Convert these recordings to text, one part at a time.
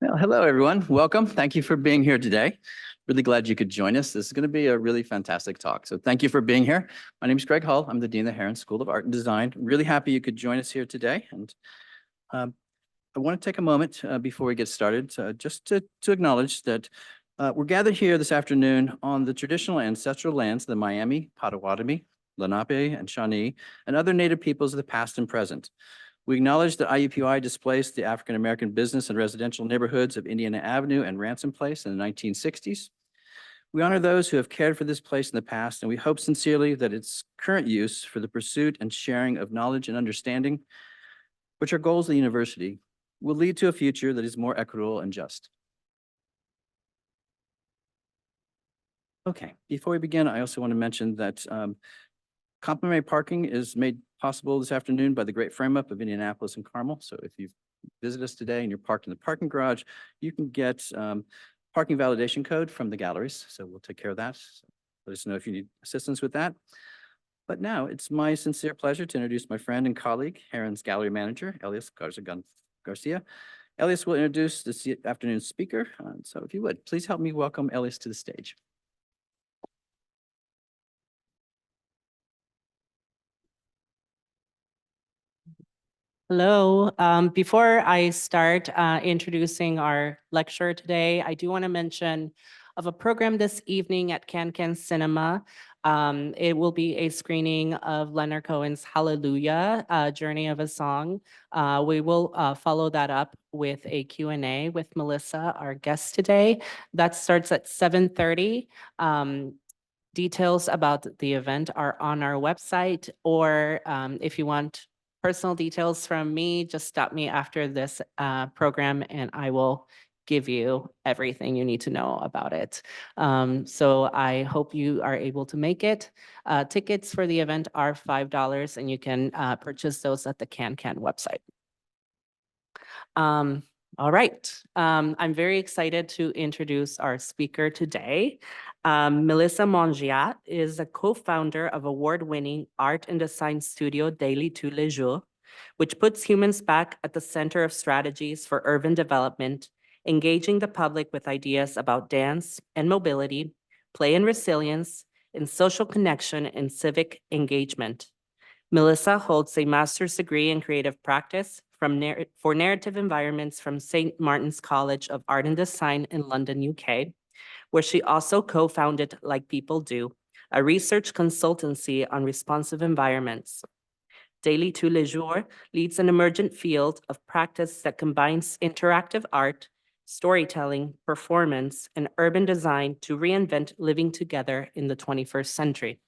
Well, hello, everyone. Welcome. Thank you for being here today. Really glad you could join us. This is going to be a really fantastic talk. So thank you for being here. My name is Greg Hull. I'm the Dean of the Herron School of Art and Design. Really happy you could join us here today. And I want to take a moment before we get started just to acknowledge that we're gathered here this afternoon on the traditional ancestral lands of the Miami, Potawatomi, Lenape, and Shawnee, and other Native peoples of the past and present. We acknowledge that IUPUI displaced the African-American business and residential neighborhoods of Indiana Avenue and Ransom Place in the 1960s. We honor those who have cared for this place in the past, and we hope sincerely that its current use for the pursuit and sharing of knowledge and understanding, which are goals of the university, will lead to a future that is more equitable and just. Okay, before we begin, I also want to mention that complimentary parking is made possible this afternoon by the great frame up of Indianapolis and Carmel. So if you've visited us today and you're parked in the parking garage, you can get parking validation code from the galleries. So we'll take care of that. So let us know if you need assistance with that. But now it's my sincere pleasure to introduce my friend and colleague, Herron's gallery manager, Elias Garcia. Elias will introduce this afternoon's speaker. So if you would, please help me welcome Elias to the stage. Hello. Before I start introducing our lecturer today, I do want to mention of a program this evening at Can Cinema. It will be a screening of Leonard Cohen's Hallelujah, Journey of a Song. We will follow that up with a Q&A with Melissa, our guest today. That starts at 7:30. Details about the event are on our website, or if you want personal details from me, just stop me after this program and I will give you everything you need to know about it. So I hope you are able to make it. Tickets for the event are $5 and you can purchase those at the Can website. All right, I'm very excited to introduce our speaker today. Melissa Mongiat is a co-founder of award-winning art and design studio Daily tous les jours, which puts humans back at the center of strategies for urban development, engaging the public with ideas about dance and mobility, play and resilience, and social connection and civic engagement. Melissa holds a master's degree in creative practice for narrative environments from St. Martin's College of Art and Design in London, UK, where she also co-founded Like People Do, a research consultancy on responsive environments. Daily tous les jours leads an emergent field of practice that combines interactive art, storytelling, performance, and urban design to reinvent living together in the 21st century.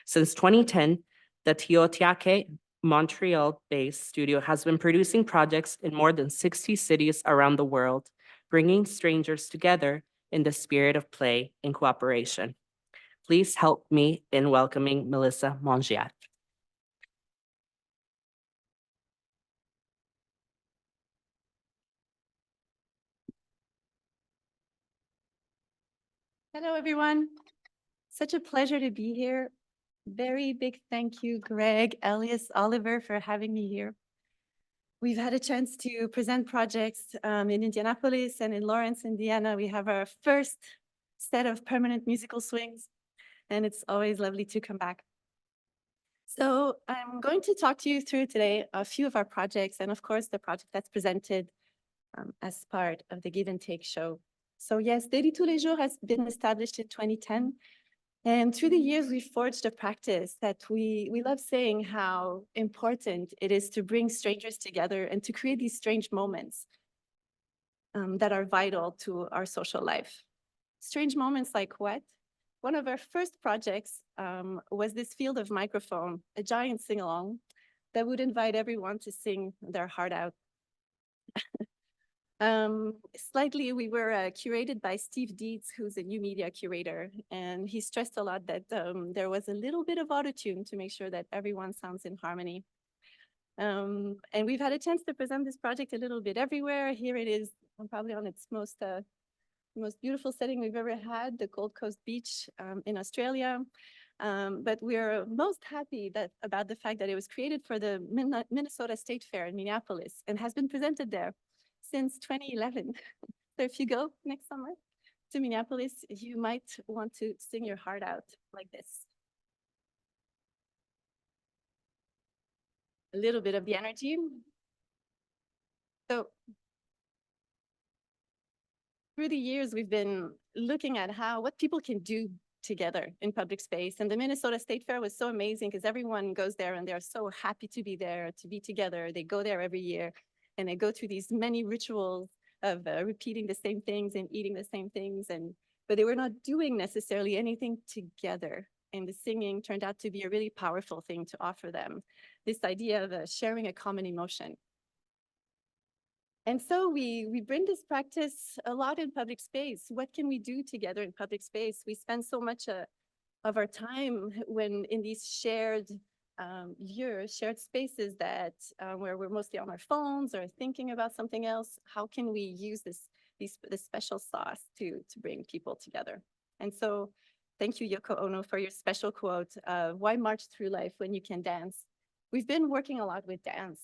Since 2010, the Tiohtià:ke Montreal-based studio has been producing projects in more than 60 cities around the world, bringing strangers together in the spirit of play and cooperation. Please help me in welcoming Melissa Mongiat. Hello, everyone. Such a pleasure to be here. Very big thank you, Greg, Elias, Oliver, for having me here. We've had a chance to present projects in Indianapolis and in Lawrence, Indiana. We have our first set of permanent musical swings, and it's always lovely to come back. So I'm going to talk to you through today a few of our projects, and of course, the project that's presented as part of the Give and Take show. So yes, Daily tous les jours has been established in 2010. And through the years, we've forged a practice that we love saying how important it is to bring strangers together and to create these strange moments that are vital to our social life. Strange moments like what? One of our first projects was this field of microphone, a giant sing-along that would invite everyone to sing their heart out. Slightly, we were curated by Steve Dietz, who's a new media curator, and he stressed a lot that there was a little bit of autotune to make sure that everyone sounds in harmony. And we've had a chance to present this project a little bit everywhere. Here it is, probably on its most beautiful setting we've ever had, the Gold Coast Beach in Australia. But we're most happy about the fact that it was created for the Minnesota State Fair in Minneapolis and has been presented there since 2011. So if you go next summer to Minneapolis, you might want to sing your heart out like this. A little bit of the energy. So through the years, we've been looking at what people can do together in public space. And the Minnesota State Fair was so amazing because everyone goes there and they're so happy to be there, to be together. They go there every year and they go through these many rituals of repeating the same things and eating the same things. But they were not doing necessarily anything together. And the singing turned out to be a really powerful thing to offer them. This idea of sharing a common emotion. And so we bring this practice a lot in public space. What can we do together in public space? We spend so much of our time when in these shared shared spaces that where we're mostly on our phones or thinking about something else. How can we use this special sauce to bring people together? And so thank you, Yoko Ono, for your special quote, why march through life when you can dance? We've been working a lot with dance.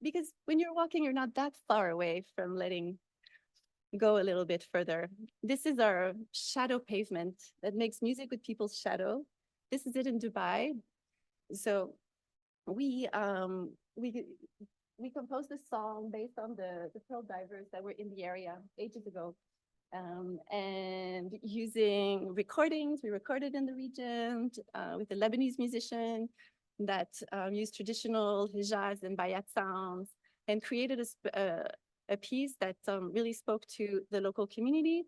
Because when you're walking, you're not that far away from letting go a little bit further. This is our shadow pavement that makes music with people's shadow. This is it in Dubai. So we composed this song based on the pearl divers that were in the area ages ago. And using recordings, we recorded in the region with a Lebanese musician that used traditional Hijaz and Bayat sounds and created a piece that really spoke to the local community.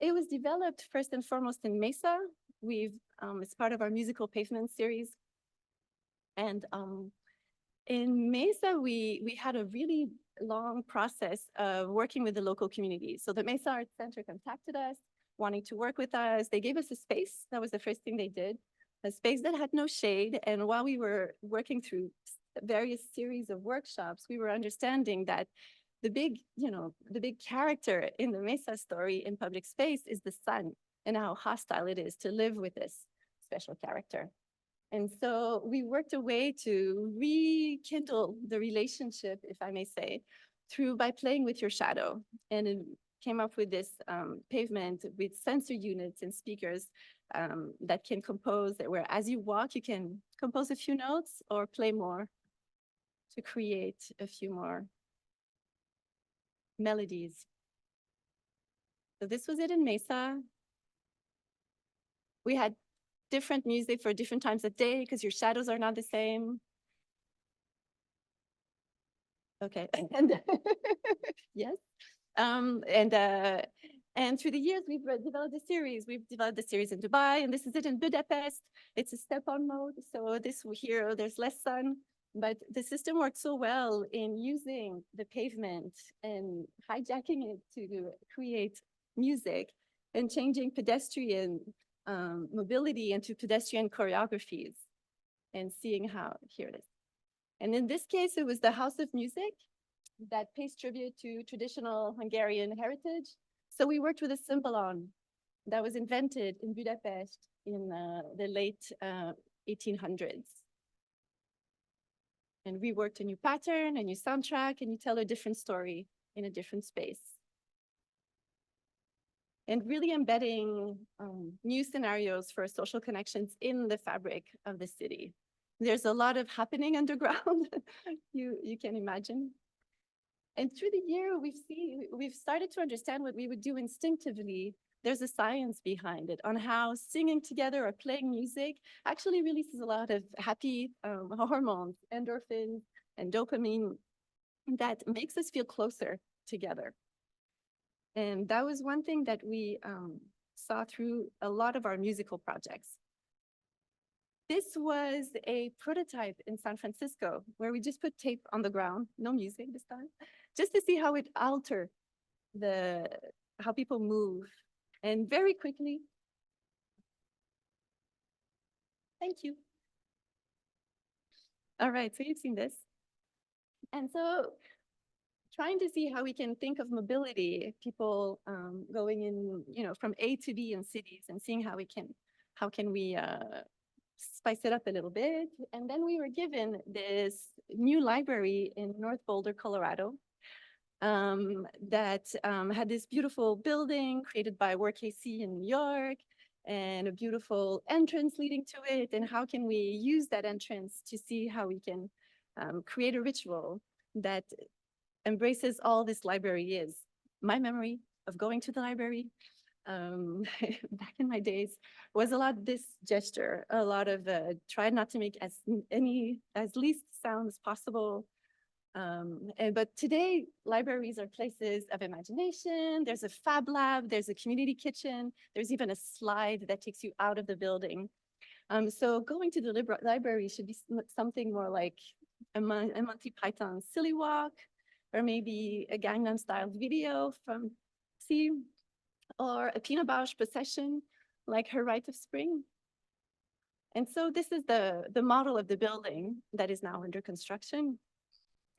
It was developed first and foremost in Mesa. It's part of our musical pavement series. And in Mesa, we had a really long process of working with the local community. So the Mesa Arts Center contacted us, wanting to work with us. They gave us a space. That was the first thing they did. A space that had no shade. And while we were working through various series of workshops, we were understanding that the big character in the Mesa story in public space is the sun and how hostile it is to live with this special character. And so we worked a way to rekindle the relationship, if I may say, by playing with your shadow. And it came up with this pavement with sensor units and speakers that can compose, where as you walk, you can compose a few notes or play more to create a few more melodies. So this was it in Mesa. We had different music for different times of day because your shadows are not the same. Okay, and yes. And through the years, we've developed a series. We've developed a series in Dubai, and this is it in Budapest. It's a step-on mode. So this here, there's less sun, but the system works so well in using the pavement and hijacking it to create music and changing pedestrian mobility into pedestrian choreographies and seeing how, here it is. And in this case, it was the House of Music that pays tribute to traditional Hungarian heritage. So we worked with a cymbalon that was invented in Budapest in the late 1800s. And we worked a new pattern, a new soundtrack, and you tell a different story in a different space. And really embedding new scenarios for social connections in the fabric of the city. There's a lot of happening underground, you can imagine. And through the year, we've started to understand what we would do instinctively. There's a science behind it on how singing together or playing music actually releases a lot of happy hormones, endorphins and dopamine that makes us feel closer together. And that was one thing that we saw through a lot of our musical projects. This was a prototype in San Francisco where we just put tape on the ground, no music this time, just to see how it altered how people move. And very quickly, thank you. All right, so you've seen this. And so trying to see how we can think of mobility, people going in, from A to B in cities and seeing how we spice it up a little bit. And then we were given this new library in North Boulder, Colorado, that had this beautiful building created by WorkAC in New York and a beautiful entrance leading to it. And how can we use that entrance to see how we can create a ritual that embraces all this library is. My memory of going to the library back in my days was a lot this gesture, a lot of try not to make as least sound as possible. But today, libraries are places of imagination. There's a fab lab, there's a community kitchen, there's even a slide that takes you out of the building. So going to the library should be something more like a Monty Python silly walk, or maybe a Gangnam Style video from C, or a Pina Bausch procession, like her Rite of Spring. And so this is the model of the building that is now under construction.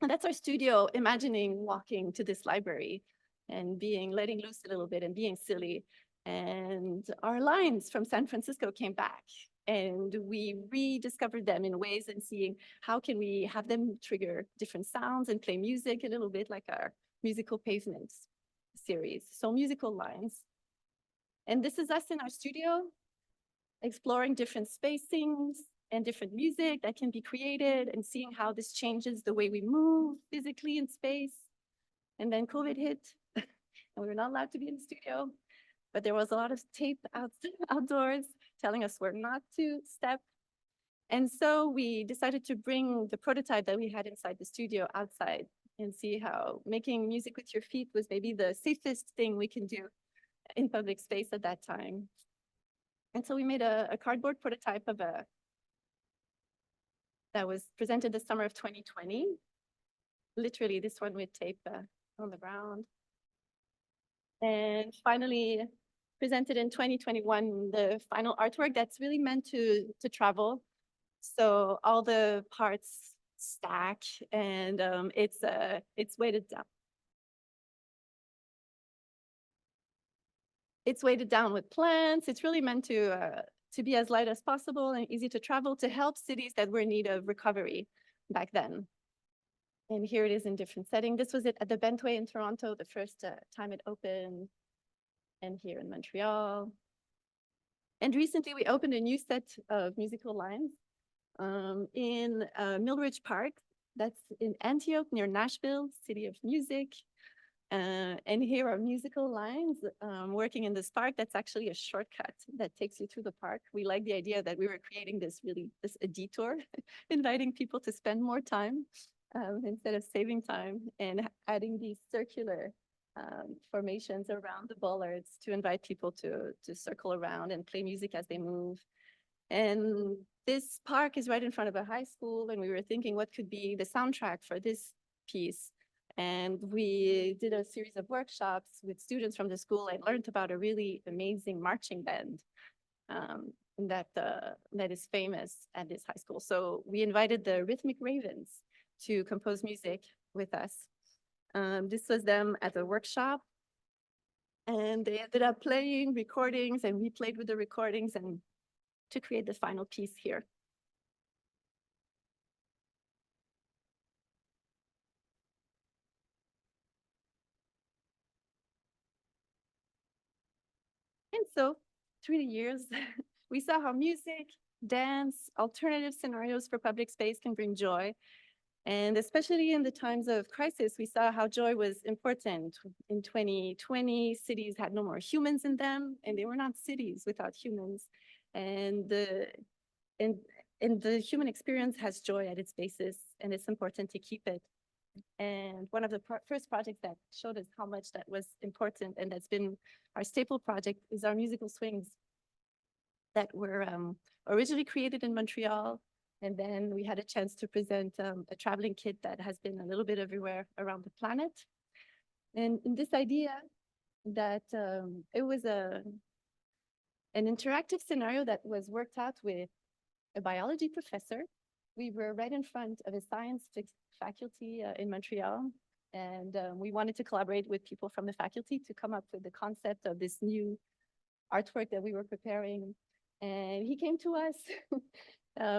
And that's our studio, imagining walking to this library and letting loose a little bit and being silly. And our lines from San Francisco came back, and we rediscovered them in ways and seeing how can we have them trigger different sounds and play music a little bit like our musical pavements series. So musical lines. And this is us in our studio, exploring different spacings and different music that can be created and seeing how this changes the way we move physically in space. And then COVID hit and we were not allowed to be in the studio, but there was a lot of tape outdoors telling us where not to step. And so we decided to bring the prototype that we had inside the studio outside and see how making music with your feet was maybe the safest thing we can do in public space at that time. And so we made a cardboard prototype of that was presented the summer of 2020. Literally this one with tape on the ground. And finally presented in 2021, the final artwork that's really meant to travel. So all the parts stack, and it's weighted down. It's weighted down with plants. It's really meant to be as light as possible and easy to travel to help cities that were in need of recovery back then. And here it is in different settings. This was it at the Bentway in Toronto, the first time it opened, and here in Montreal. And recently we opened a new set of musical lines in Millridge Park. That's in Antioch near Nashville, city of music. And here are musical lines working in this park. That's actually a shortcut that takes you through the park. We like the idea that we were creating a detour, inviting people to spend more time instead of saving time, and adding these circular formations around the bollards to invite people to circle around and play music as they move. And this park is right in front of a high school, and we were thinking what could be the soundtrack for this piece. And we did a series of workshops with students from the school and learned about a really amazing marching band that is famous at this high school. So we invited the Rhythmic Ravens to compose music with us. This was them at a workshop, and they ended up playing recordings, and we played with the recordings and to create the final piece here. And so through the years, we saw how music, dance, alternative scenarios for public space can bring joy. And especially in the times of crisis, we saw how joy was important. In 2020, cities had no more humans in them, and they were not cities without humans. And the human experience has joy at its basis, and it's important to keep it. And one of the first projects that showed us how much that was important, and that's been our staple project, is our musical swings that were originally created in Montreal. And then we had a chance to present a traveling kit that has been a little bit everywhere around the planet. And in this idea that it was an interactive scenario that was worked out with a biology professor. We were right in front of a science faculty in Montreal, and we wanted to collaborate with people from the faculty to come up with the concept of this new artwork that we were preparing. And he came to us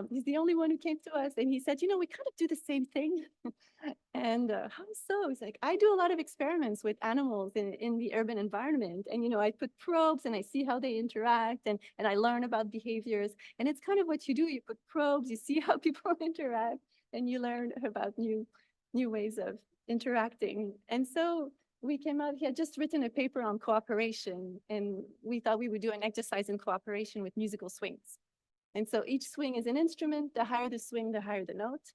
He's the only one who came to us, and he said, we kind of do the same thing. And how so? He's like, I do a lot of experiments with animals in the urban environment. And, I put probes and I see how they interact and I learn about behaviors. And it's kind of what you do. You put probes, you see how people interact, and you learn about new ways of interacting. And so we came out, he had just written a paper on cooperation, and we thought we would do an exercise in cooperation with musical swings. And so each swing is an instrument. The higher the swing, the higher the note.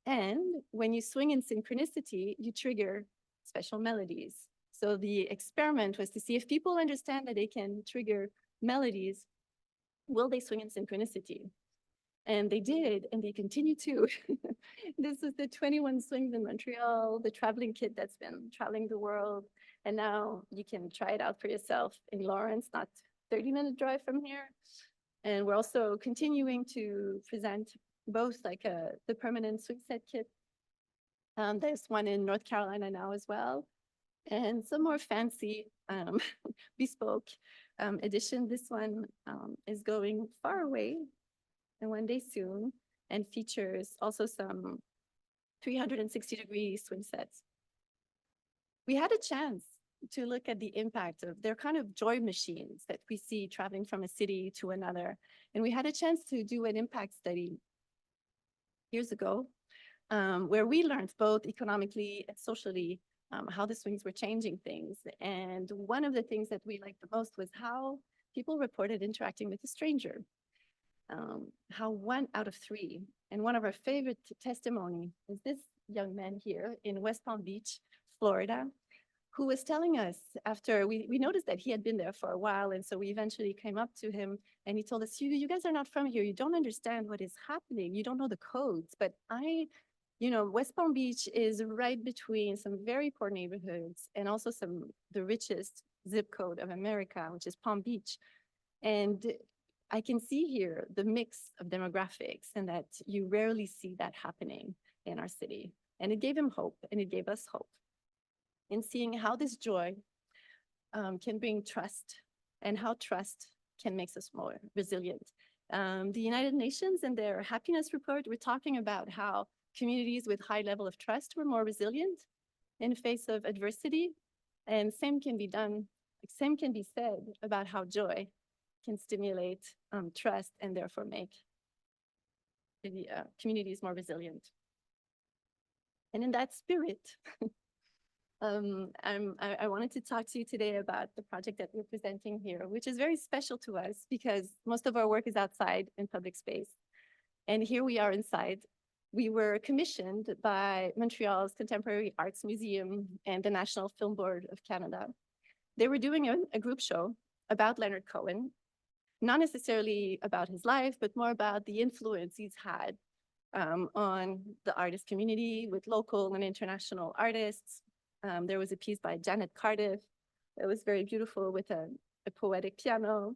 And when you swing in synchronicity, you trigger special melodies. So the experiment was to see if people understand that they can trigger melodies, will they swing in synchronicity? And they did, and they continue to. This is the 21 swings in Montreal, the traveling kit that's been traveling the world. And now you can try it out for yourself in Lawrence, not 30-minute drive from here. And we're also continuing to present both the permanent swing set kit. There's one in North Carolina now as well. And some more fancy bespoke edition. This one is going far away and one day soon, and features also some 360-degree swing sets. We had a chance to look at the impact of their kind of joy machines that we see traveling from a city to another. And we had a chance to do an impact study years ago, where we learned both economically and socially how the swings were changing things. And one of the things that we liked the most was how people reported interacting with a stranger. How 1 out of 3, and one of our favorite testimony is this young man here in West Palm Beach, Florida, who was telling us after we noticed that he had been there for a while. And so we eventually came up to him and he told us, you guys are not from here. You don't understand what is happening. You don't know the codes. But West Palm Beach is right between some very poor neighborhoods and also the richest zip code of America, which is Palm Beach. And I can see here the mix of demographics, and that you rarely see that happening in our city. And it gave him hope, and it gave us hope in seeing how this joy can bring trust, and how trust can make us more resilient. The United Nations in their happiness report were talking about how communities with high level of trust were more resilient in the face of adversity. And same can be said about how joy can stimulate trust and therefore make the communities more resilient. And in that spirit, I wanted to talk to you today about the project that we're presenting here, which is very special to us because most of our work is outside in public space. And here we are inside. We were commissioned by Montreal's Contemporary Arts Museum and the National Film Board of Canada. They were doing a group show about Leonard Cohen, not necessarily about his life, but more about the influence he's had on the artist community with local and international artists. There was a piece by Janet Cardiff that was very beautiful with a poetic piano.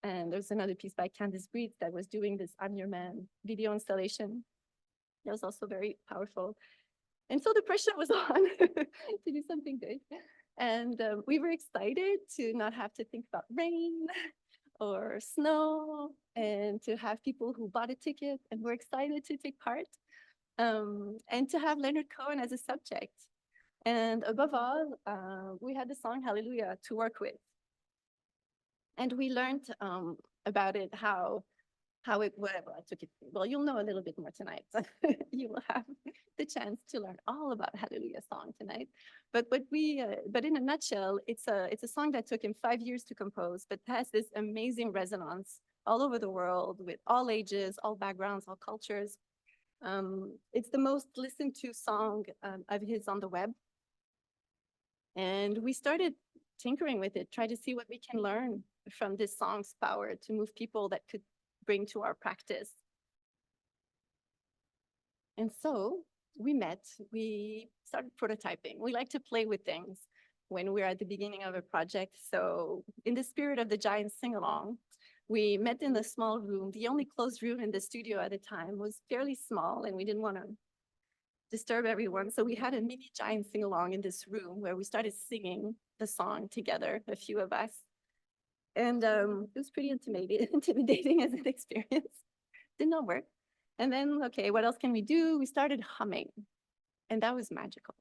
And there's another piece by Candice Breed that was doing this I'm Your Man video installation. That was also very powerful. And so the pressure was on to do something good. And we were excited to not have to think about rain or snow, and to have people who bought a ticket and were excited to take part, and to have Leonard Cohen as a subject. And above all, we had the song Hallelujah to work with. And we learned about it, how it, well, you'll know a little bit more tonight. You will have the chance to learn all about Hallelujah song tonight. But in a nutshell, it's a song that took him 5 years to compose, but has this amazing resonance all over the world with all ages, all backgrounds, all cultures. It's the most listened to song of his on the web. And we started tinkering with it, try to see what we can learn from this song's power to move people that could bring to our practice. And so we started prototyping. We like to play with things when we're at the beginning of a project. So in the spirit of the giant sing-along, we met in a small room. The only closed room in the studio at the time was fairly small, and we didn't want to disturb everyone. So we had a mini giant sing-along in this room where we started singing the song together, a few of us. And it was pretty intimidating as an experience. Did not work. And then, okay, what else can we do? We started humming, and that was magical.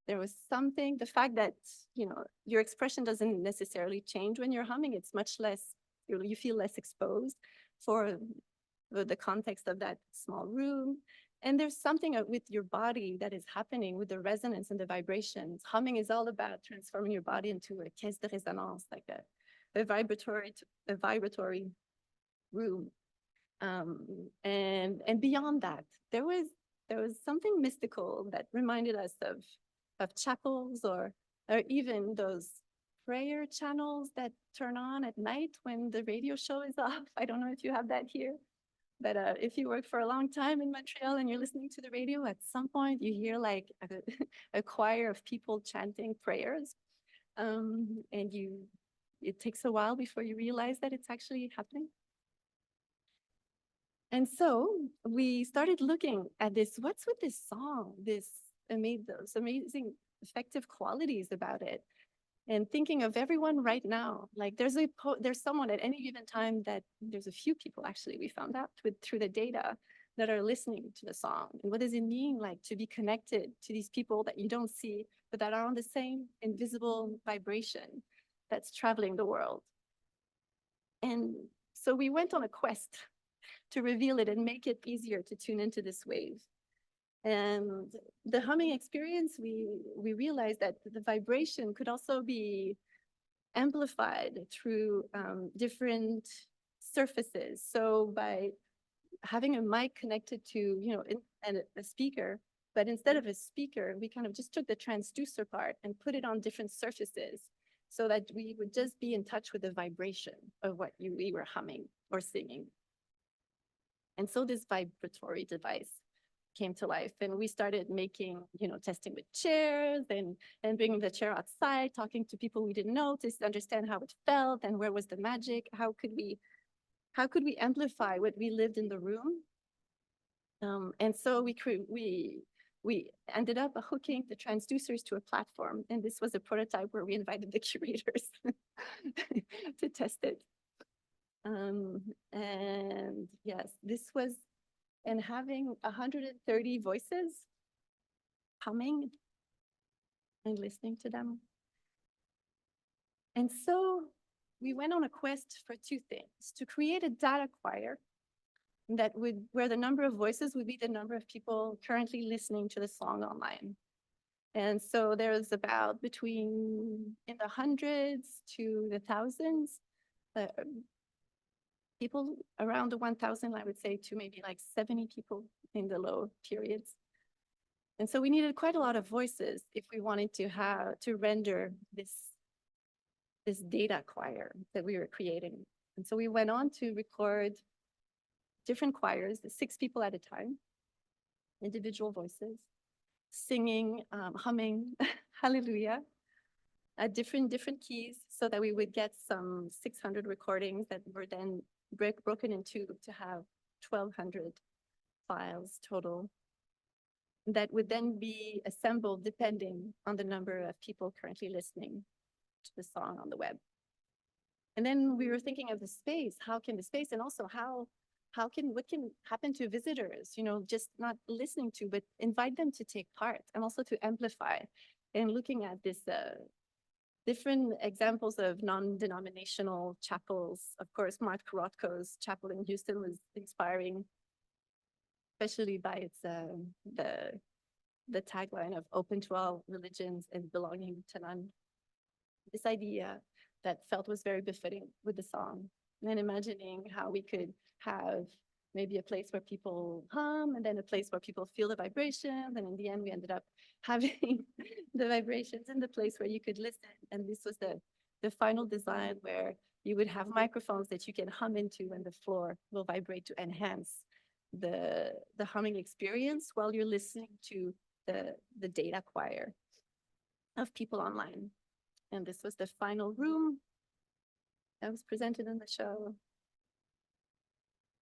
There was something, the fact that, your expression doesn't necessarily change when you're humming. It's much less, you feel less exposed for the context of that small room. And there's something with your body that is happening with the resonance and the vibrations. Humming is all about transforming your body into a caisse de résonance, like a vibratory room. And beyond that, there was something mystical that reminded us of chapels or even those prayer channels that turn on at night when the radio show is off. I don't know if you have that here, but if you work for a long time in Montreal and you're listening to the radio, at some point you hear like a choir of people chanting prayers, and it takes a while before you realize that it's actually happening. And so we started looking at this, what's with this song, those amazing effective qualities about it, and thinking of everyone right now. Like there's someone at any given time that there's a few people actually we found out through the data that are listening to the song. And what does it mean like to be connected to these people that you don't see, but that are on the same invisible vibration that's traveling the world? And so we went on a quest to reveal it and make it easier to tune into this wave. And the humming experience, we realized that the vibration could also be amplified through different surfaces. So by having a mic connected to, and a speaker, but instead of a speaker, we kind of just took the transducer part and put it on different surfaces so that we would just be in touch with the vibration of what we were humming or singing. And so this vibratory device came to life, and we started making, testing with chairs and bringing the chair outside, talking to people we didn't know to understand how it felt and where was the magic. How could we amplify what we lived in the room? And so we ended up hooking the transducers to a platform, and this was a prototype where we invited the curators to test it. And yes, this was, and having 130 voices humming and listening to them. And so we went on a quest for two things: to create a data choir where the number of voices would be the number of people currently listening to the song online. And so there's about between in the hundreds to the thousands, people around the 1,000, I would say, to maybe like 70 people in the low periods. And so we needed quite a lot of voices if we wanted to render this data choir that we were creating. And so we went on to record different choirs, 6 people at a time, individual voices, singing, humming hallelujah at different keys, so that we would get some 600 recordings that were then broken into to have 1,200 files total that would then be assembled depending on the number of people currently listening to the song on the web. And then we were thinking of the space. How can the space, and also what can happen to visitors, just not listening to, but invite them to take part and also to amplify. And looking at this different examples of non-denominational chapels. Of course, Mark Rothko's chapel in Houston was inspiring, especially by its the tagline of open to all religions and belonging to none. This idea that felt was very befitting with the song. And then imagining how we could have maybe a place where people hum, and then a place where people feel the vibrations. And in the end, we ended up having the vibrations in the place where you could listen. And this was the final design, where you would have microphones that you can hum into, and the floor will vibrate to enhance the humming experience while you're listening to the data choir of people online. And this was the final room that was presented in the show.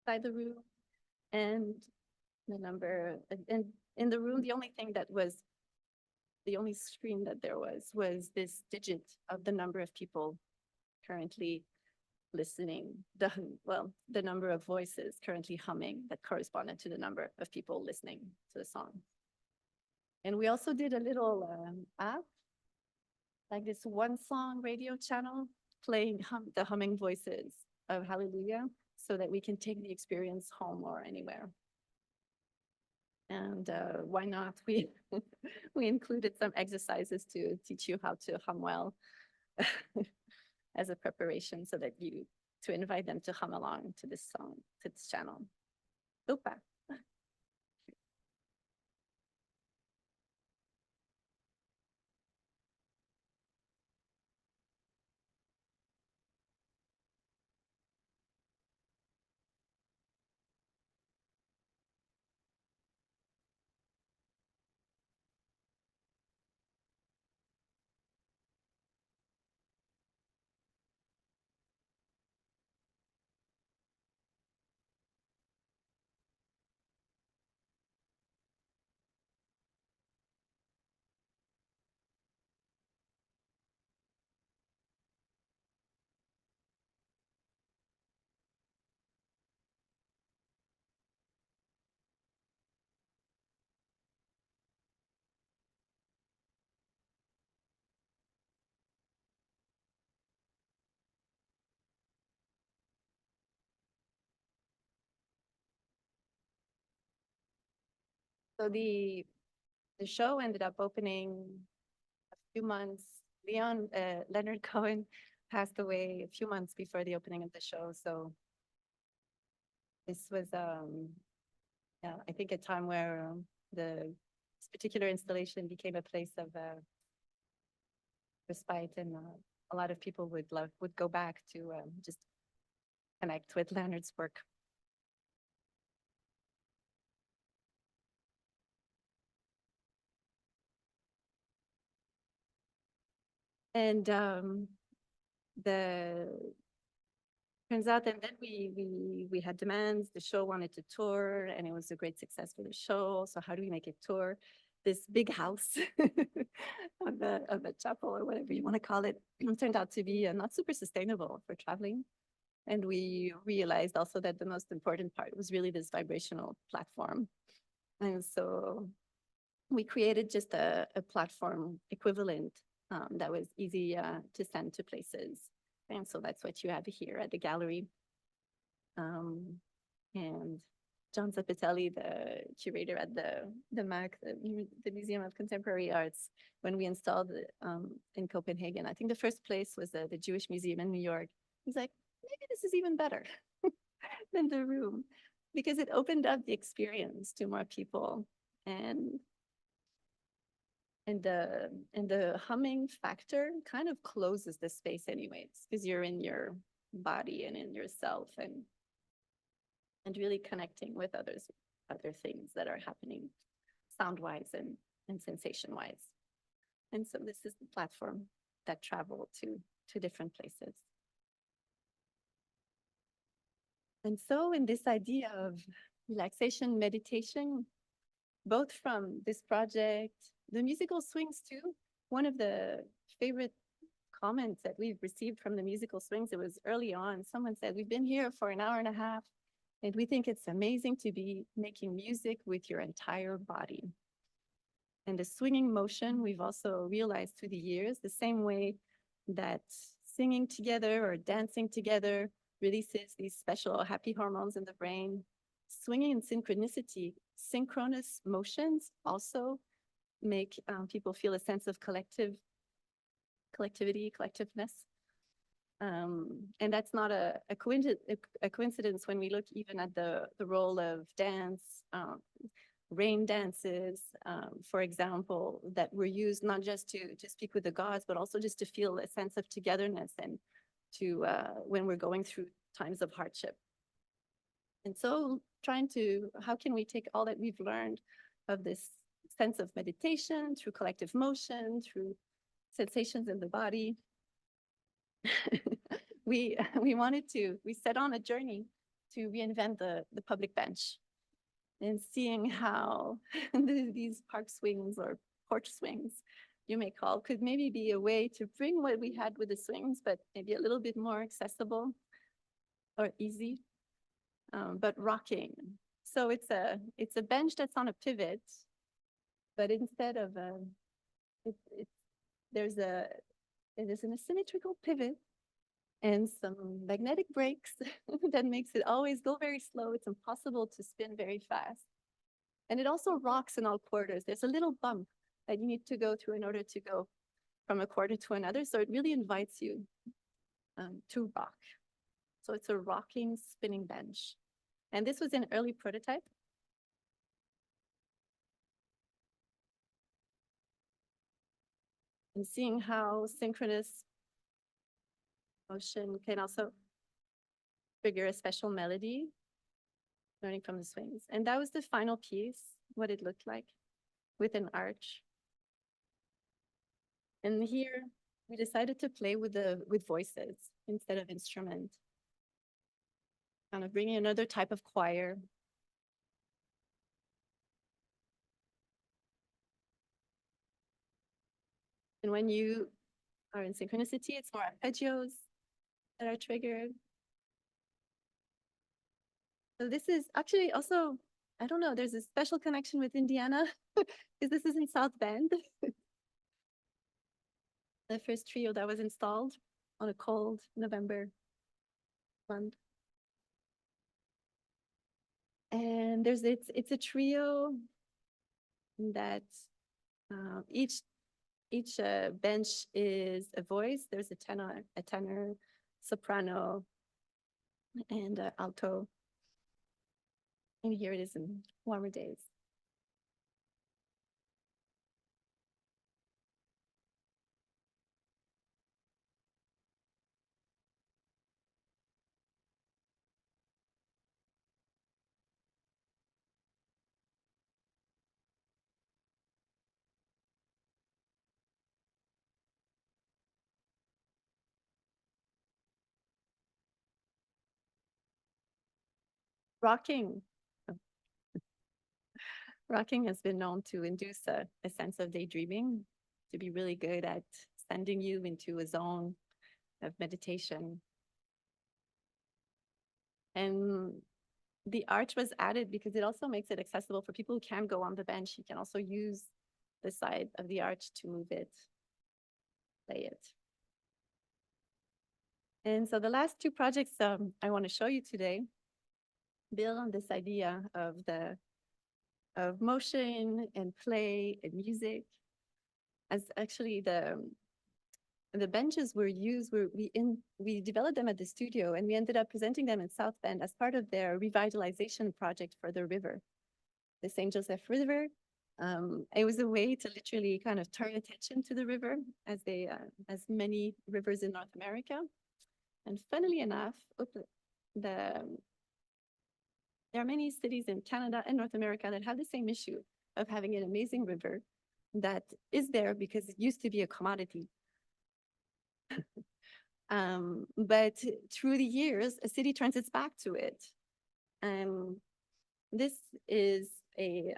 By the room, and the number, and in the room, the only screen that there was this digit of the number of people currently listening, the number of voices currently humming that corresponded to the number of people listening to the song. And we also did a little app, like this one song radio channel playing the humming voices of Hallelujah so that we can take the experience home or anywhere. And why not? We included some exercises to teach you how to hum well as a preparation so that to invite them to hum along to this song, to this channel. Opa. So the show ended up opening a few months. Leonard Cohen passed away a few months before the opening of the show. So this was, yeah, I think a time where this particular installation became a place of respite, and a lot of people would go back to just connect with Leonard's work. And turns out that then we had demands. The show wanted to tour, and it was a great success for the show. So how do we make it tour? This big house of a chapel or whatever you want to call it turned out to be not super sustainable for traveling. And we realized also that the most important part was really this vibrational platform. And so we created just a platform equivalent that was easy to send to places. And so that's what you have here at the gallery. And John Zapatelli, the curator at the MAC, the Museum of Contemporary Arts, when we installed it in Copenhagen, I think the first place was the Jewish Museum in New York. He's like, maybe this is even better than the room, because it opened up the experience to more people. And the humming factor kind of closes the space anyways, because you're in your body and in yourself and really connecting with other things that are happening sound-wise and sensation-wise. And so this is the platform that traveled to different places. And so in this idea of relaxation, meditation, both from this project, the musical swings too. One of the favorite comments that we've received from the musical swings, it was early on, someone said, we've been here for an hour and a half, and we think it's amazing to be making music with your entire body. And the swinging motion, we've also realized through the years, the same way that singing together or dancing together releases these special happy hormones in the brain. Swinging in synchronicity, synchronous motions also make people feel a sense of collectivity, collectiveness. And that's not a coincidence when we look even at the role of dance, rain dances, for example, that were used not just to speak with the gods, but also just to feel a sense of togetherness and to when we're going through times of hardship. And so how can we take all that we've learned of this sense of meditation through collective motion, through sensations in the body? we set on a journey to reinvent the public bench, and seeing how these park swings or porch swings, you may call, could maybe be a way to bring what we had with the swings, but maybe a little bit more accessible or easy, but rocking. So it's a bench that's on a pivot, but instead of there's an asymmetrical pivot and some magnetic brakes that makes it always go very slow. It's impossible to spin very fast. And it also rocks in all quarters. There's a little bump that you need to go through in order to go from a quarter to another. So it really invites you to rock. So it's a rocking spinning bench. And this was an early prototype. And seeing how synchronous motion can also trigger a special melody, learning from the swings. And that was the final piece, what it looked like with an arch. And here we decided to play with voices instead of instrument. Kind of bringing another type of choir. And when you are in synchronicity, it's more arpeggios that are triggered. So this is actually also, I don't know, there's a special connection with Indiana because this is in South Bend. The first trio that was installed on a cold November month. And it's a trio that each bench is a voice. There's a tenor, soprano, and alto. And here it is in warmer days. Rocking. Rocking has been known to induce a sense of daydreaming, to be really good at sending you into a zone of meditation. And the arch was added because it also makes it accessible for people who can't go on the bench. You can also use the side of the arch to move it, play it. And so the last two projects I want to show you today build on this idea of motion and play and music. As actually the benches were used, we developed them at the studio, and we ended up presenting them in South Bend as part of their revitalization project for the river, the St. Joseph River. It was a way to literally kind of turn attention to the river as many rivers in North America. And funnily enough, there are many cities in Canada and North America that have the same issue of having an amazing river that is there because it used to be a commodity. But through the years, a city turns its back to it. This is a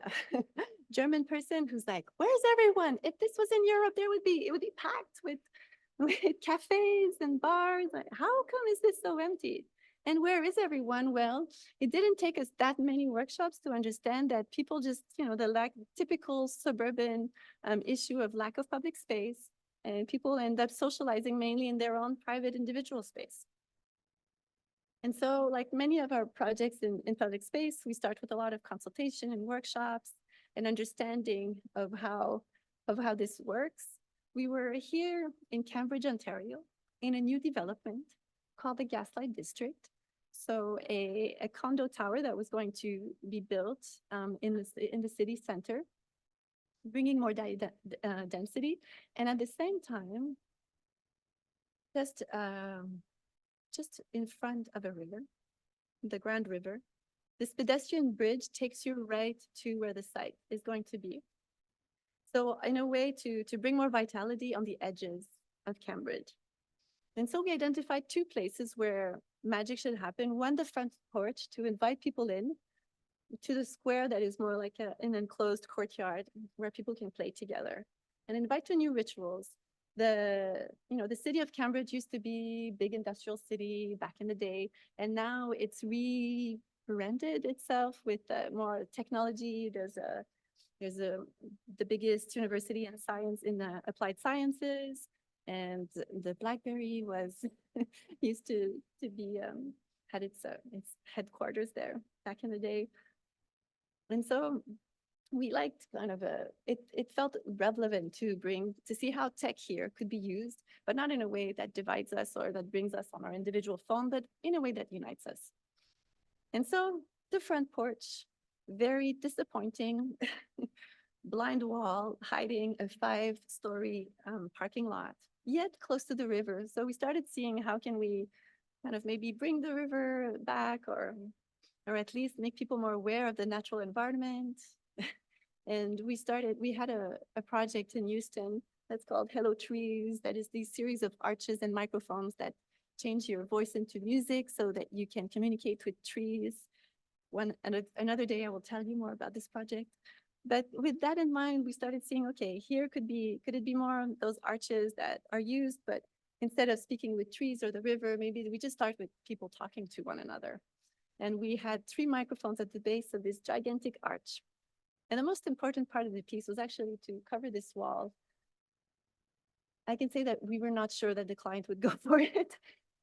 German person who's like, "Where's everyone? If this was in Europe, it would be packed with cafes and bars. Like, how come is this so empty? And where is everyone?" Well, it didn't take us that many workshops to understand that people just, the typical suburban issue of lack of public space, and people end up socializing mainly in their own private individual space. And so, like many of our projects in public space, we start with a lot of consultation and workshops and understanding of how this works. We were here in Cambridge, Ontario, in a new development called the Gaslight District. So a condo tower that was going to be built in the city center, bringing more density, and at the same time, just in front of a river, the Grand River, this pedestrian bridge takes you right to where the site is going to be. So in a way to bring more vitality on the edges of Cambridge. And so we identified two places where magic should happen. One, the front porch to invite people in to the square that is more like an enclosed courtyard where people can play together and invite to new rituals the city of Cambridge used to be big industrial city back in the day, and now it's rebranded itself with more technology. There's the biggest university in science in the applied sciences, and the BlackBerry was used to be had its headquarters there back in the day, and so we liked kind of it felt relevant to see how tech here could be used, but not in a way that divides us or that brings us on our individual phone, but in a way that unites us. And so the front porch, very disappointing, blind wall hiding a 5-story parking lot, yet close to the river. So we started seeing how can we kind of maybe bring the river back or at least make people more aware of the natural environment. And we had a project in Houston that's called Hello Trees, that is these series of arches and microphones that change your voice into music so that you can communicate with trees. Another day I will tell you more about this project. But with that in mind, we started seeing, okay, here could it be more of those arches that are used, but instead of speaking with trees or the river, maybe we just start with people talking to one another. And we had 3 microphones at the base of this gigantic arch. And the most important part of the piece was actually to cover this wall. I can say that we were not sure that the client would go for it,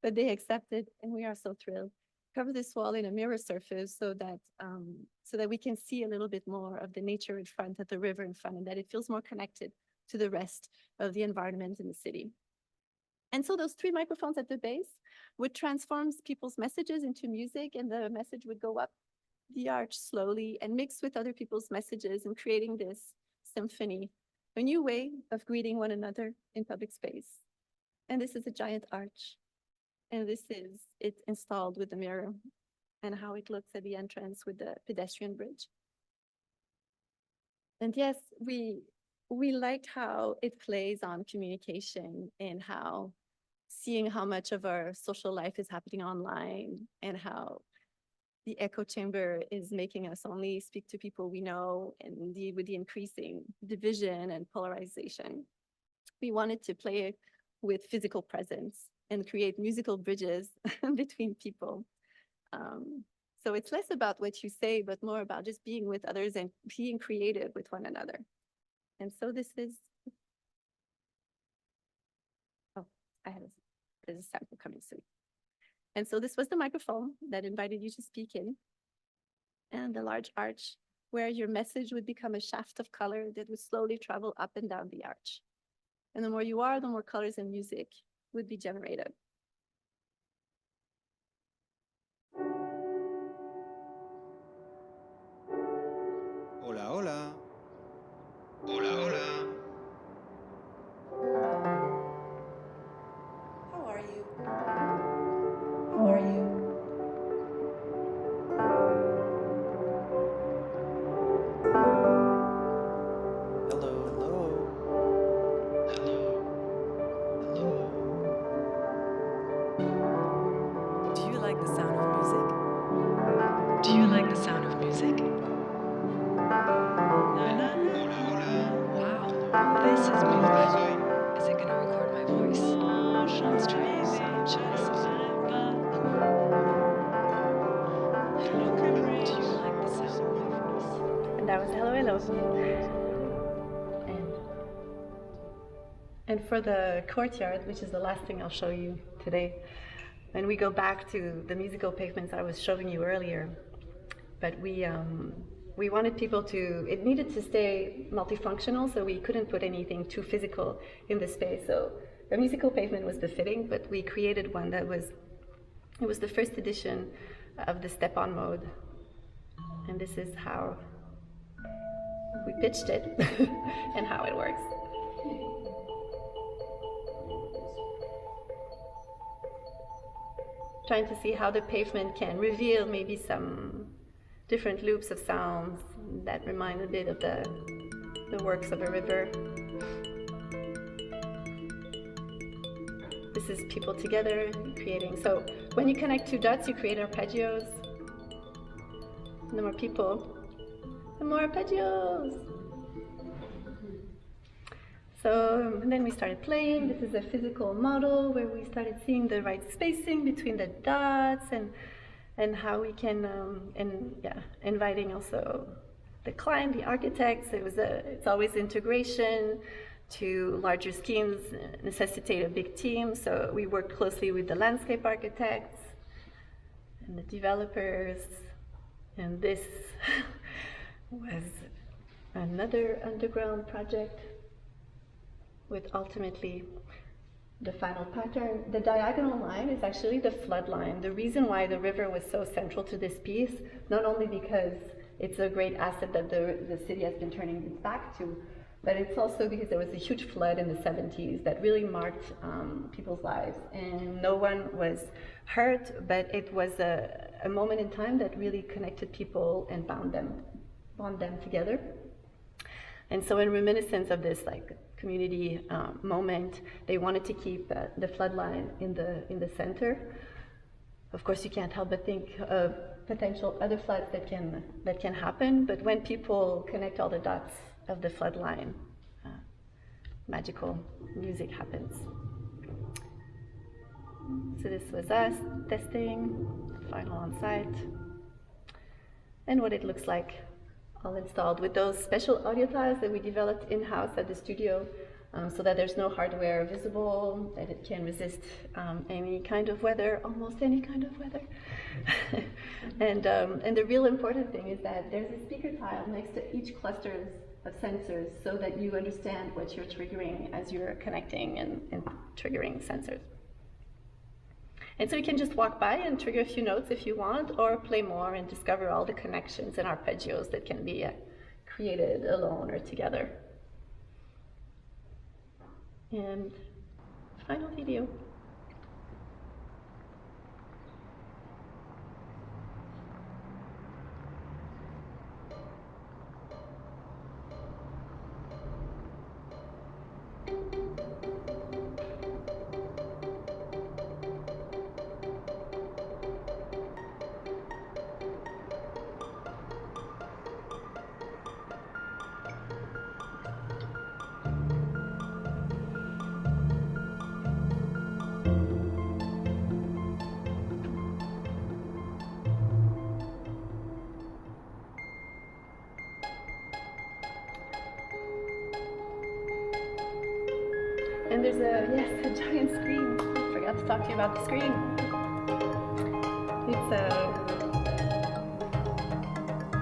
but they accepted, and we are so thrilled. Cover this wall in a mirror surface so that we can see a little bit more of the nature in front, of the river in front, and that it feels more connected to the rest of the environment in the city. And so those 3 microphones at the base would transform people's messages into music, and the message would go up the arch slowly and mix with other people's messages and creating this symphony, a new way of greeting one another in public space. And this is a giant arch. And this is it installed with the mirror and how it looks at the entrance with the pedestrian bridge. And yes, we liked how it plays on communication and how seeing how much of our social life is happening online and how the echo chamber is making us only speak to people we know, and indeed with the increasing division and polarization. We wanted to play with physical presence and create musical bridges between people. So it's less about what you say, but more about just being with others and being creative with one another. And so this is, there's a sample coming soon. And so this was the microphone that invited you to speak in, and the large arch where your message would become a shaft of color that would slowly travel up and down the arch. And the more you are, the more colors and music would be generated. Hola, hola. Hola, hola. How are you? How are you? Hello, hello. Hello. Hello. Do you like the sound of music? Do you like the sound of music? Hola, hola. Wow, this is beautiful. Is it gonna record my voice? Oceans, trees, just do you like the sound of my voice? And that was Hello, Hello. And for the courtyard, which is the last thing I'll show you today, and we go back to the musical pavements I was showing you earlier, but we wanted people to, it needed to stay multifunctional, so we couldn't put anything too physical in the space. So the musical pavement was befitting, but we created one that was, it was the first edition of the step-on mode. And this is how we pitched it and how it works. Trying to see how the pavement can reveal maybe some different loops of sounds that remind a bit of the works of a river. This is people together creating. So when you connect 2 dots, you create arpeggios. The more people, the more arpeggios. So and then we started playing. This is a physical model where we started seeing the right spacing between the dots and how we can inviting also the client, the architects. It's always integration to larger schemes necessitate a big team. So we worked closely with the landscape architects and the developers. And this was another underground project with ultimately the final pattern. The diagonal line is actually the flood line. The reason why the river was so central to this piece, not only because it's a great asset that the city has been turning its back to, but it's also because there was a huge flood in the 70s that really marked people's lives. And no one was hurt, but it was a moment in time that really connected people and bond them together. And so in reminiscence of this community moment, they wanted to keep the flood line in the center. Of course, you can't help but think of potential other floods that can happen, but when people connect all the dots of the flood line, magical music happens. So this was us testing, final on site, and what it looks like all installed with those special audio tiles that we developed in-house at the studio, so that there's no hardware visible, that it can resist any kind of weather, almost any kind of weather. And the real important thing is that there's a speaker tile next to each cluster of sensors so that you understand what you're triggering as you're connecting and triggering sensors. And so you can just walk by and trigger a few notes if you want, or play more and discover all the connections and arpeggios that can be created alone or together. And final video. And there's a giant screen. I forgot to talk to you about the screen.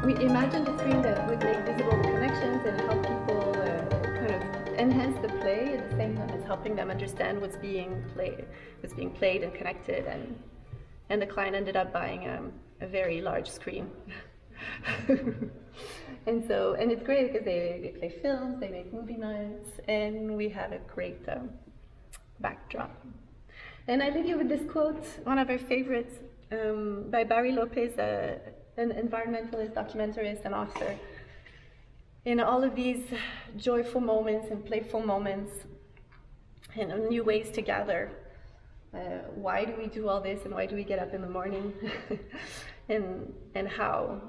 We imagined a screen that would make visible connections and help people kind of enhance the play at the same time as helping them understand what's being played and connected. And the client ended up buying a very large screen. And it's great because they play films, they make movie nights, and we have a great backdrop. And I leave you with this quote, one of our favorites, by Barry Lopez, an environmentalist, documentarist, and author. In all of these joyful moments and playful moments, and new ways to gather, why do we do all this, and why do we get up in the morning? And how,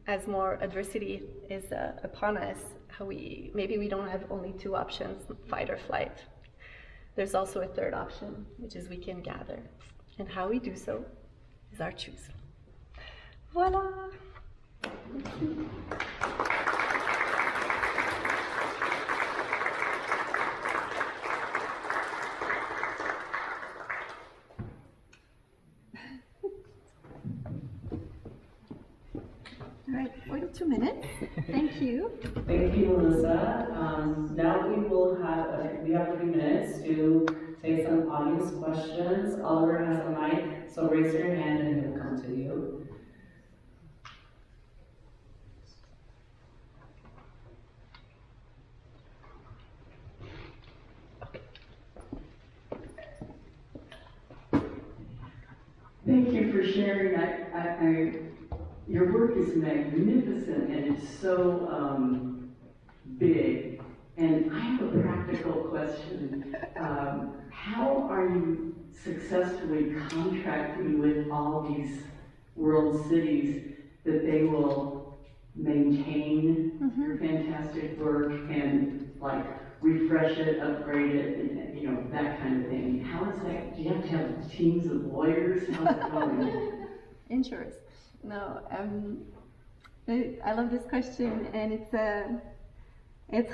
as more adversity is upon us, how maybe we don't have only two options, fight or flight. There's also a third option, which is we can gather. And how we do so is our choose. Voila! Thank you. All right, 42 minutes. Thank you. Thank you, Melissa. Now we have a few minutes to take some audience questions. Oliver has a mic, so raise your hand and he'll come to you. Thank you for sharing. Your work is magnificent and it's so big. And I have a practical question. How are you successfully contracting with all these world cities that they will maintain your fantastic work and refresh it, upgrade it, and, you know, that kind of thing. How is that? Do you have to have teams of lawyers? How's it going? Insurers. No, I love this question, and it's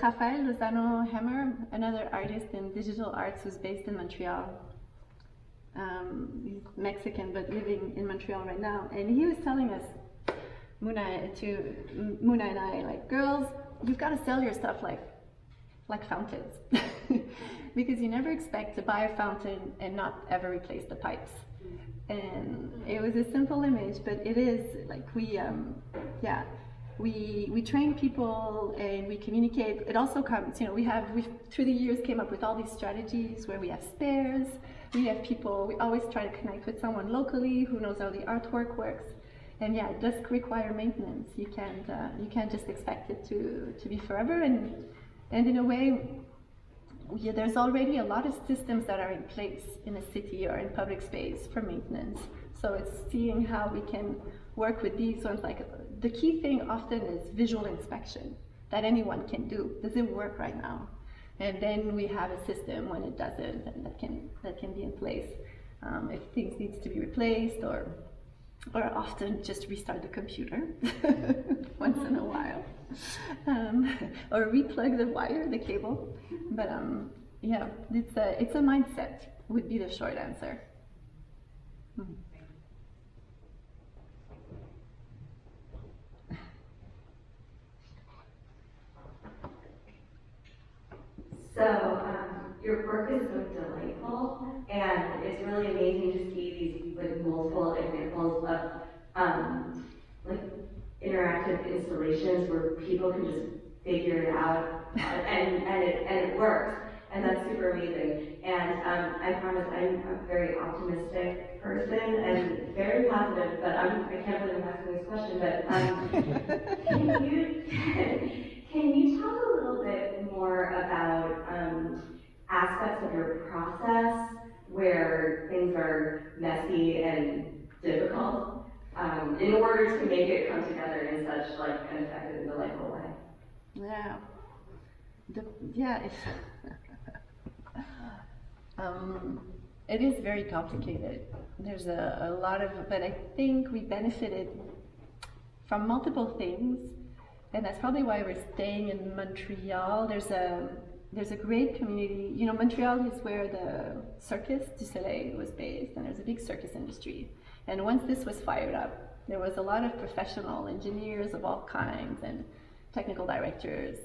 Rafael Lozano Hammer, another artist in digital arts who's based in Montreal. He's Mexican but living in Montreal right now, and he was telling us, Muna and I, like, girls, you've got to sell your stuff like fountains, because you never expect to buy a fountain and not ever replace the pipes. And it was a simple image, but it is like we train people and we communicate. It also comes, you know, we through the years came up with all these strategies where we have spares, we have people, we always try to connect with someone locally who knows how the artwork works. And yeah, it does require maintenance. You can't just expect it to be forever. And in a way, there's already a lot of systems that are in place in a city or in public space for maintenance. So it's seeing how we can work with these ones. Like, the key thing often is visual inspection that anyone can do. Does it work right now? And then we have a system when it doesn't, and that can be in place. If things needs to be replaced, or often just restart the computer once in a while, or replug the wire, the cable. But yeah, it's a mindset would be the short answer. So your work is so delightful, and it's really amazing to see these like multiple examples of like interactive installations where people can just figure it out and it works, and that's super amazing. And I promise I'm a very optimistic person and very positive, but I can't believe I'm asking this question, but can you talk a little bit more about aspects of your process where things are messy and difficult in order to make it come together in such like an effective and delightful way? Yeah. It is very complicated. There's a lot of, but I think we benefited from multiple things. And that's probably why we're staying in Montreal. There's a great community. You know, Montreal is where the Circus du Soleil was based, and there's a big circus industry. And once this was fired up, there was a lot of professional engineers of all kinds and technical directors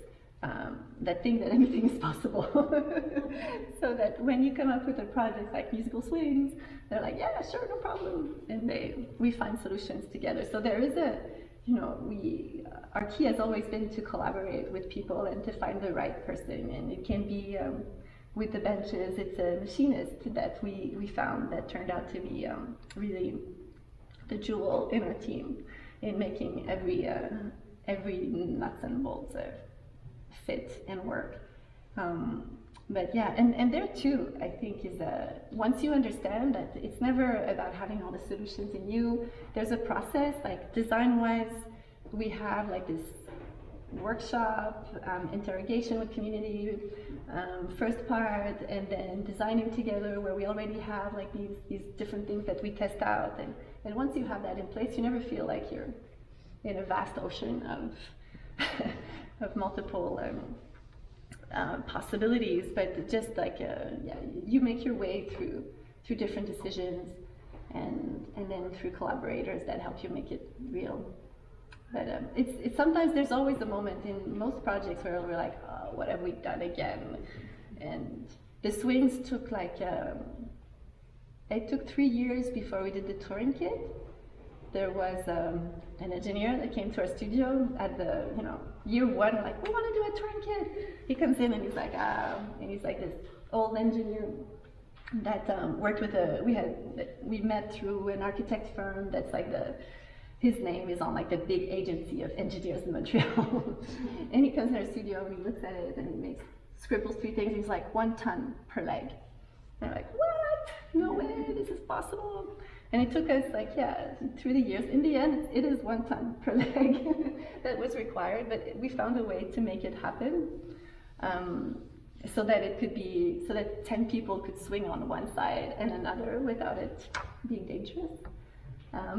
that think that anything is possible. So that when you come up with a project like musical swings, they're like, yeah, sure, no problem. And we find solutions together. So there is our key has always been to collaborate with people and to find the right person. And it can be, with the benches, it's a machinist that we found that turned out to be really the jewel in our team in making every nuts and bolts fit and work. But yeah, and there too, I think is once you understand that it's never about having all the solutions in you, there's a process, like design-wise, we have like this workshop, interrogation with community, first part, and then designing together where we already have like these different things that we test out. And once you have that in place, you never feel like you're in a vast ocean of multiple possibilities, but just like you make your way through different decisions, and then through collaborators that help you make it real. But it's sometimes there's always a moment in most projects where we're like, oh, what have we done again? And the swings took like it took 3 years before we did the touring kit. There was an engineer that came to our studio at the year one, like, we want to do a touring kit. He comes in and he's like this old engineer that worked with we met through an architect firm that's like his name is on like the big agency of engineers in Montreal. And he comes in our studio and he looks at it and he scribbles 3 things. He's like, 1 ton per leg. And we're like, what? No way, this is possible. And it took us like, through the years. In the end, it is 1 ton per leg that was required, but we found a way to make it happen. so that it could be, so that 10 people could swing on one side and another without it being dangerous.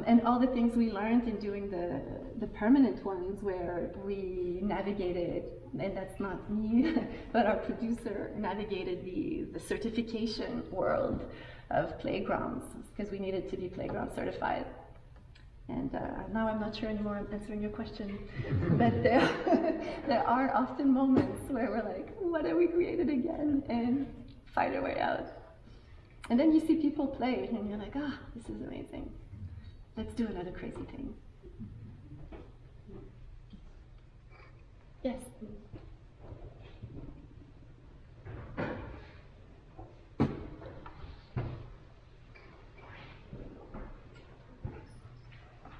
And all the things we learned in doing the permanent ones where we navigated, and that's not me, but our producer navigated the certification world of playgrounds because we needed to be playground certified. And now I'm not sure anymore I'm answering your question, but there are often moments where we're like, what have we created again? And fight our way out. And then you see people play and you're like, ah, this is amazing. Let's do another crazy thing. Yes.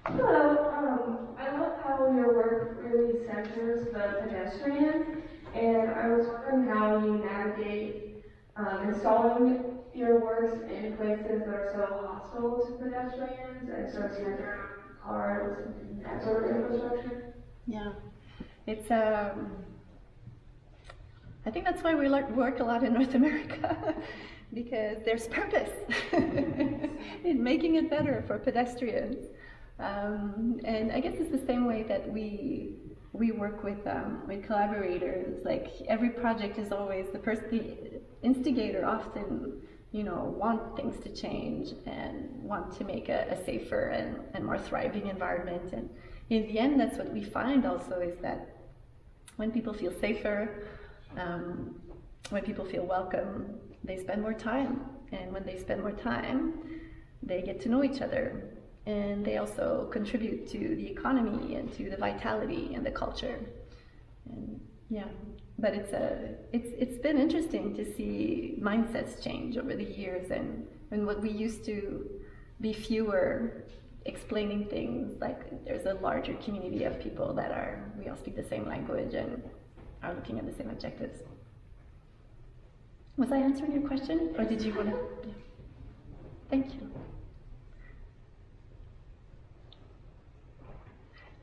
Hello. I love how your work really centers the pedestrian, and I was wondering how you navigate installing your works in places that are so hostile to pedestrians and so centered on cars and that sort of infrastructure. Yeah, it's I think that's why we work a lot in North America because there's purpose in making it better for pedestrians. And I guess it's the same way that we work with collaborators. Like every project is always the instigator often, want things to change and want to make a safer and more thriving environment. And in the end, that's what we find also is that when people feel safer, when people feel welcome, they spend more time. And when they spend more time, they get to know each other. And they also contribute to the economy and to the vitality and the culture. And yeah, but it's been interesting to see mindsets change over the years, and what we used to be fewer explaining things, like there's a larger community of people that we all speak the same language and are looking at the same objectives. Was I answering your question, or did you want to? Yeah. Thank you.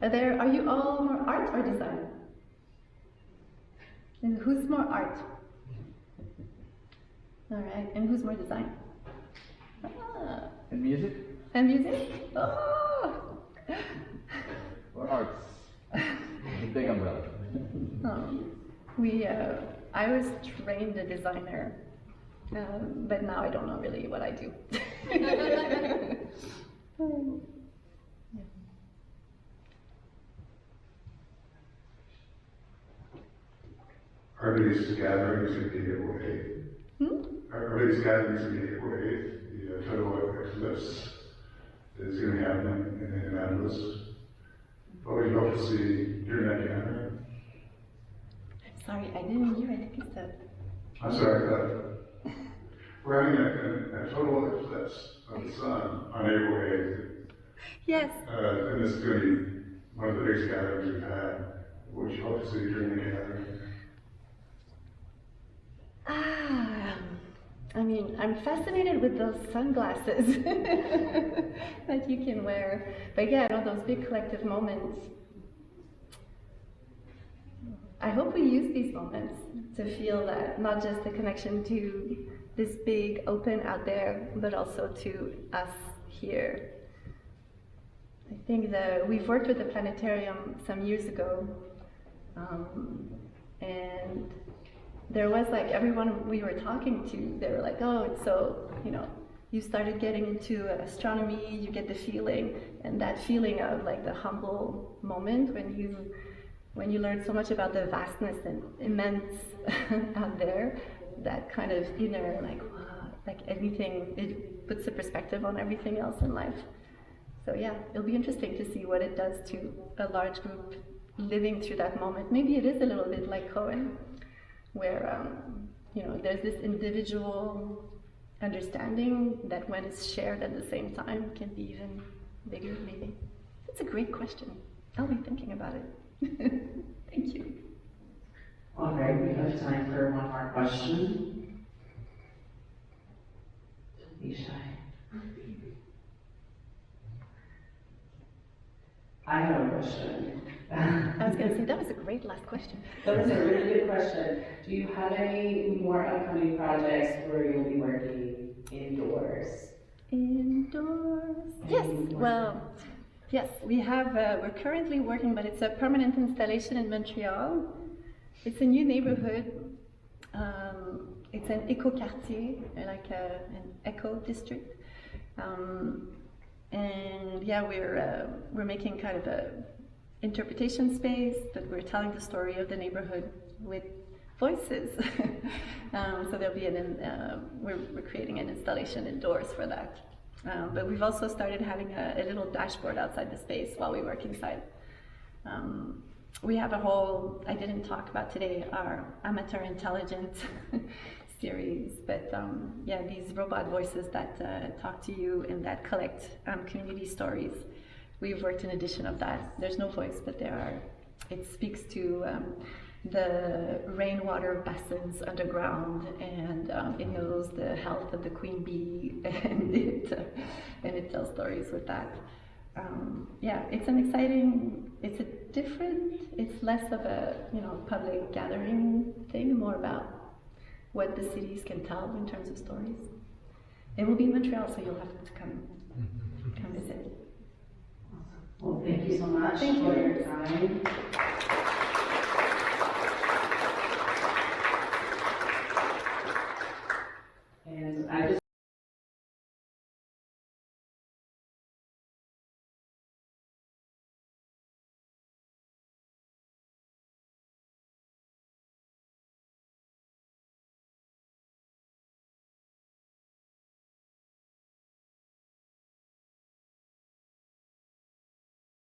Are you all more art or design? And who's more art? All right, and who's more design? Ah. And music? And music? Oh! Or arts? The big umbrella. I was trained a designer, but now I don't know really what I do. Are these gatherings in gateway? Are these gatherings in gateway? The total eclipse is going to be happening in Annapolis. What would you hope to see during that gathering? Sorry, I didn't hear. I think it's the. I'm sorry. We're having a total eclipse of the sun on April 8th. Yes. And this is going to be one of the biggest gatherings we've had. What would you hope to see during the gathering? I mean, I'm fascinated with those sunglasses that you can wear. But yeah, those big collective moments. I hope we use these moments to feel that, not just the connection to this big open out there, but also to us here. I think that we've worked with the planetarium some years ago, and there was like everyone we were talking to, they were like, oh, it's so, you started getting into astronomy, you get the feeling, and that feeling of like the humble moment when you learn so much about the vastness and immense out there, that kind of inner, like, wow, like everything, it puts a perspective on everything else in life. So yeah, it'll be interesting to see what it does to a large group living through that moment. Maybe it is a little bit like Cohen, where there's this individual understanding that when it's shared at the same time can be even bigger, maybe. That's a great question. I'll be thinking about it. Thank you. All right, we have time for one more question. Don't be shy. I have a question. I was going to say, that was a great last question. That was a really good question. Do you have any more upcoming projects where you'll be working indoors? Indoors? Yes, well, yes, we have, we're currently working, but it's a permanent installation in Montreal. It's a new neighborhood. It's an eco-quartier, like an eco district. And yeah, we're making kind of a interpretation space, but we're telling the story of the neighborhood with voices. So there'll be we're creating an installation indoors for that. But we've also started having a little dashboard outside the space while we work inside. We have a whole, I didn't talk about today, our amateur intelligence series, but yeah, these robot voices that talk to you and that collect community stories. We've worked an edition of that. There's no voice, but it speaks to the rainwater basins underground, and it knows the health of the queen bee, and it tells stories with that. Yeah, it's an exciting, it's less of a public gathering thing, more about what the cities can tell in terms of stories. It will be in Montreal, so you'll have to come visit. Well, thank you so much Thank for you. your time.